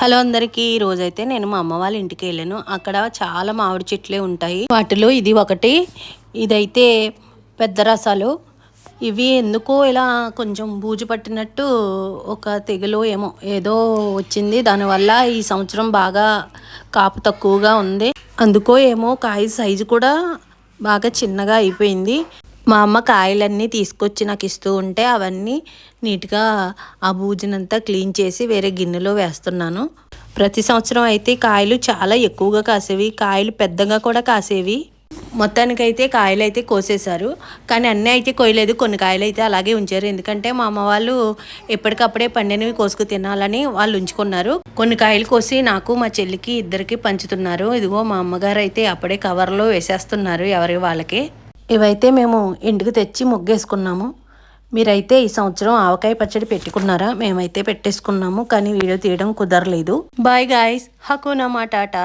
Hello అందరికీ. ఈరోజైతే నేను మా అమ్మ వాళ్ళ ఇంటికి వెళ్ళాను. అక్కడ చాలా మామిడి చెట్లే ఉంటాయి. వాటిలో ఇది ఒకటి. ఇదైతే పెద్ద రసాలు. ఇవి ఎందుకో ఇలా కొంచెం బూజు పట్టినట్టు ఒక తెగులు ఏదో వచ్చింది. దానివల్ల ఈ సంవత్సరం బాగా కాపు తక్కువగా ఉంది. అందుకో కాయ సైజు కూడా బాగా చిన్నగా అయిపోయింది. మా అమ్మ కాయలన్నీ తీసుకొచ్చి నాకు ఇస్తూ ఉంటే అవన్నీ నీట్గా ఆ బూజునంతా క్లీన్ చేసి వేరే గిన్నెలో వేస్తున్నాను. ప్రతి సంవత్సరం అయితే కాయలు చాలా ఎక్కువగా కాసేవి, కాయలు పెద్దగా కూడా కాసేవి. మొత్తానికైతే కాయలు అయితే కోసేశారు, కానీ అన్నీ అయితే కోయలేదు. కొన్ని కాయలు అయితే అలాగే ఉంచారు, ఎందుకంటే మా అమ్మ వాళ్ళు ఎప్పటికప్పుడే పండినవి కోసుకు తినాలని వాళ్ళు ఉంచుకున్నారు. కొన్ని కాయలు కోసి నాకు మా చెల్లికి ఇద్దరికి పంచుతున్నారు. ఇదిగో మా అమ్మగారు అయితే అప్పుడే కవర్లో వేసేస్తున్నారు ఎవరి వాళ్ళకి. ఇవైతే మేము ఇంటికి తెచ్చి ముగ్గేసుకున్నాము. మీరైతే ఈ సంవత్సరం ఆవకాయ పచ్చడి పెట్టుకున్నారా? మేమైతే పెట్టేసుకున్నాము, కానీ వీడియో తీయడం కుదరలేదు. బాయ్ గాయ్స్, హకునా మాటాటా.